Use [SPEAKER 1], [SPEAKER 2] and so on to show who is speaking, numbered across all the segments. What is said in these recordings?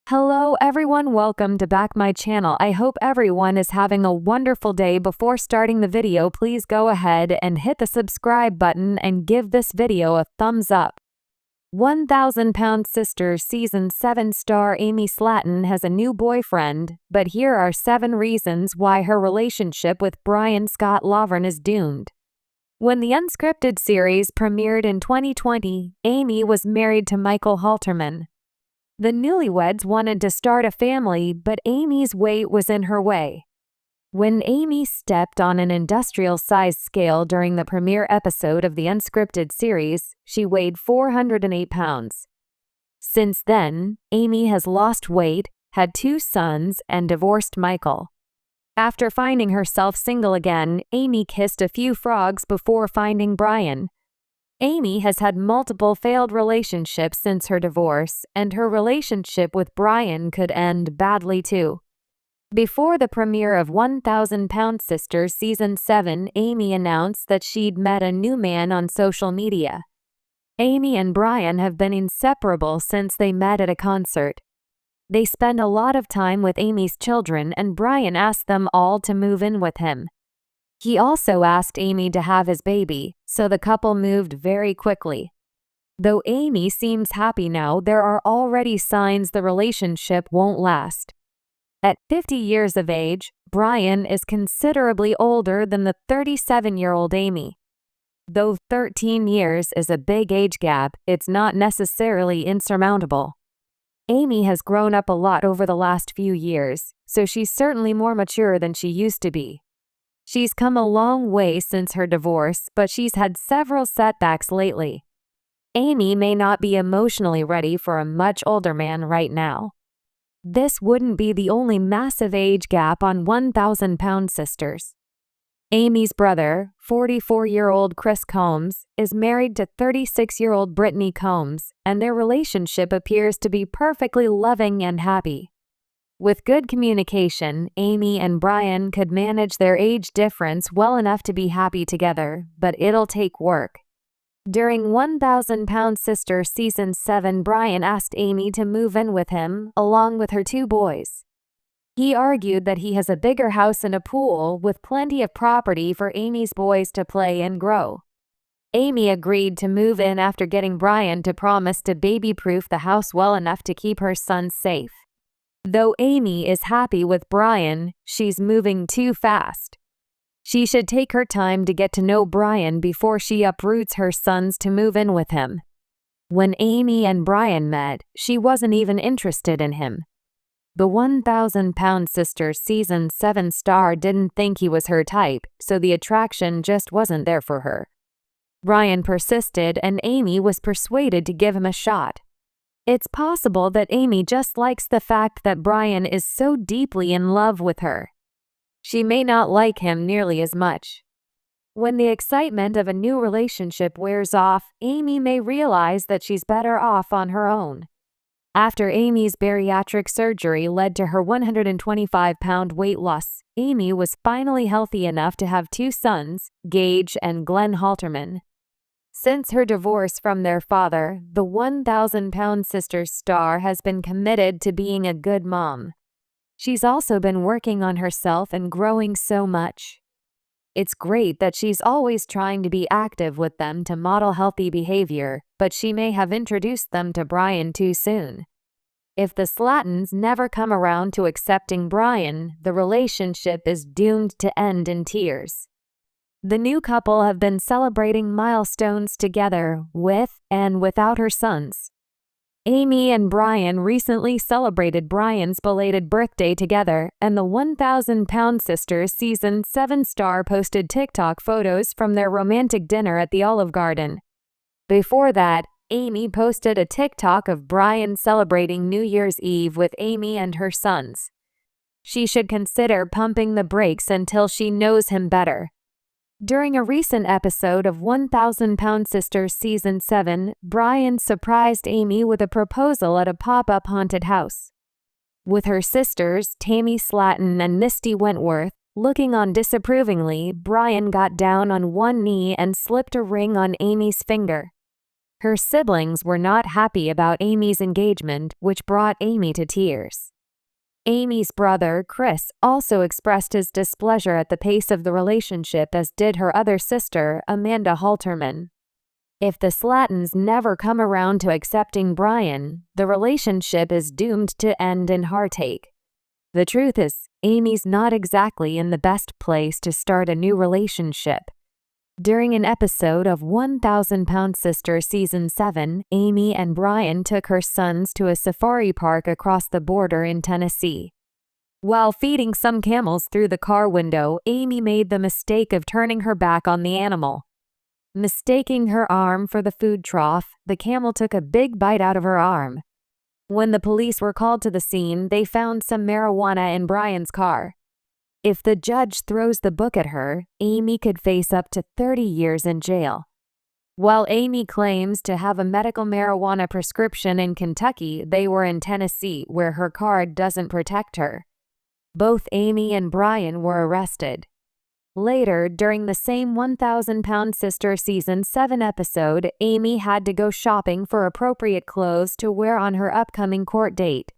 [SPEAKER 1] Hello everyone, welcome to back my channel. I hope everyone is having a wonderful day. Before starting the video, please go ahead and hit the subscribe button and give this video a thumbs up. 1,000 Pound Sisters Season 7 star Amy Slaton has a new boyfriend, but here are 7 reasons why her relationship with Brian Scott Laverne is doomed. When the unscripted series premiered in 2020, Amy was married to Michael Halterman. The newlyweds wanted to start a family, but Amy's weight was in her way. When Amy stepped on an industrial-sized scale during the premiere episode of the unscripted series, she weighed 408 pounds. Since then, Amy has lost weight, had 2 sons, and divorced Michael. After finding herself single again, Amy kissed a few frogs before finding Brian. Amy has had multiple failed relationships since her divorce, and her relationship with Brian could end badly too. Before the premiere of 1,000 Pound Sisters Season 7, Amy announced that she'd met a new man on social media. Amy and Brian have been inseparable since they met at a concert. They spend a lot of time with Amy's children, and Brian asked them all to move in with him. He also asked Amy to have his baby, so the couple moved very quickly. Though Amy seems happy now, there are already signs the relationship won't last. At 50 years of age, Brian is considerably older than the 37-year-old Amy. Though 13 years is a big age gap, it's not necessarily insurmountable. Amy has grown up a lot over the last few years, so she's certainly more mature than she used to be. She's come a long way since her divorce, but she's had several setbacks lately. Amy may not be emotionally ready for a much older man right now. This wouldn't be the only massive age gap on 1,000 Pound Sisters. Amy's brother, 44-year-old Chris Combs, is married to 36-year-old Brittany Combs, and their relationship appears to be perfectly loving and happy. With good communication, Amy and Brian could manage their age difference well enough to be happy together, but it'll take work. During 1,000 Pound Sisters Season 7, Brian asked Amy to move in with him, along with her 2 boys. He argued that he has a bigger house and a pool with plenty of property for Amy's boys to play and grow. Amy agreed to move in after getting Brian to promise to baby-proof the house well enough to keep her sons safe. Though Amy is happy with Brian, she's moving too fast. She should take her time to get to know Brian before she uproots her sons to move in with him. When Amy and Brian met, she wasn't even interested in him. The 1,000 Pound Sisters Season 7 star didn't think he was her type, so the attraction just wasn't there for her. Brian persisted, and Amy was persuaded to give him a shot. It's possible that Amy just likes the fact that Brian is so deeply in love with her. She may not like him nearly as much. When the excitement of a new relationship wears off, Amy may realize that she's better off on her own. After Amy's bariatric surgery led to her 125-pound weight loss, Amy was finally healthy enough to have 2 sons, Gage and Glenn Halterman. Since her divorce from their father, the 1,000 Pound Sisters star has been committed to being a good mom. She's also been working on herself and growing so much. It's great that she's always trying to be active with them to model healthy behavior, but she may have introduced them to Brian too soon. If the Slatons never come around to accepting Brian, the relationship is doomed to end in tears. The new couple have been celebrating milestones together, with and without her sons. Amy and Brian recently celebrated Brian's belated birthday together, and the 1,000 Pound Sisters Season 7 star posted TikTok photos from their romantic dinner at the Olive Garden. Before that, Amy posted a TikTok of Brian celebrating New Year's Eve with Amy and her sons. She should consider pumping the brakes until she knows him better. During a recent episode of 1,000 Pound Sisters Season 7, Brian surprised Amy with a proposal at a pop-up haunted house. With her sisters, Tammy Slaton and Misty Wentworth, looking on disapprovingly, Brian got down on one knee and slipped a ring on Amy's finger. Her siblings were not happy about Amy's engagement, which brought Amy to tears. Amy's brother, Chris, also expressed his displeasure at the pace of the relationship, as did her other sister, Amanda Halterman. If the Slatons never come around to accepting Brian, the relationship is doomed to end in heartache. The truth is, Amy's not exactly in the best place to start a new relationship. During an episode of 1,000-Pound Sister Season 7, Amy and Brian took her sons to a safari park across the border in Tennessee. While feeding some camels through the car window, Amy made the mistake of turning her back on the animal. Mistaking her arm for the food trough, the camel took a big bite out of her arm. When the police were called to the scene, they found some marijuana in Brian's car. If the judge throws the book at her, Amy could face up to 30 years in jail. While Amy claims to have a medical marijuana prescription in Kentucky, they were in Tennessee, where her card doesn't protect her. Both Amy and Brian were arrested. Later, during the same 1,000-Pound Sister Season 7 episode, Amy had to go shopping for appropriate clothes to wear on her upcoming court date.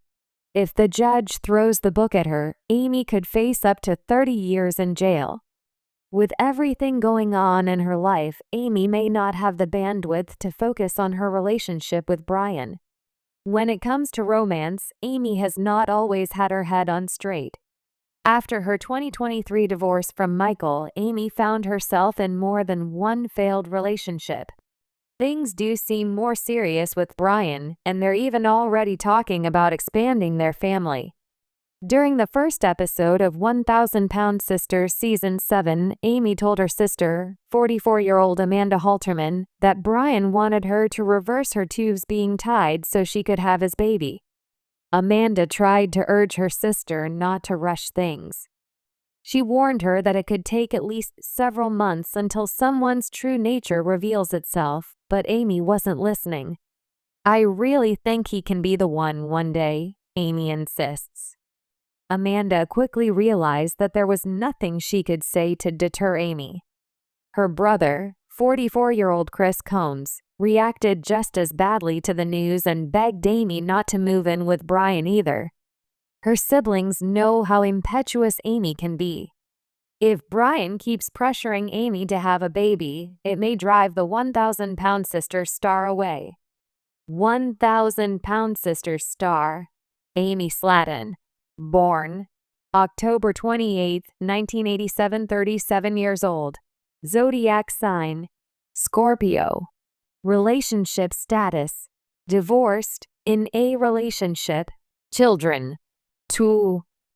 [SPEAKER 1] If the judge throws the book at her, Amy could face up to 30 years in jail. With everything going on in her life, Amy may not have the bandwidth to focus on her relationship with Brian. When it comes to romance, Amy has not always had her head on straight. After her 2023 divorce from Michael, Amy found herself in more than one failed relationship. Things do seem more serious with Brian, and they're even already talking about expanding their family. During the first episode of 1,000-Pound Sisters Season 7, Amy told her sister, 44-year-old Amanda Halterman, that Brian wanted her to reverse her tubes being tied so she could have his baby. Amanda tried to urge her sister not to rush things. She warned her that it could take at least several months until someone's true nature reveals itself, but Amy wasn't listening. "I really think he can be the one day," Amy insists. Amanda quickly realized that there was nothing she could say to deter Amy. Her brother, 44-year-old Chris Combs, reacted just as badly to the news and begged Amy not to move in with Brian either. Her siblings know how impetuous Amy can be. If Brian keeps pressuring Amy to have a baby, it may drive the 1,000-Pound Sister star away. 1,000-Pound Sister star, Amy Slaton. Born October 28, 1987, 37 years old. Zodiac sign, Scorpio. Relationship status, divorced, in a relationship. Children, 2,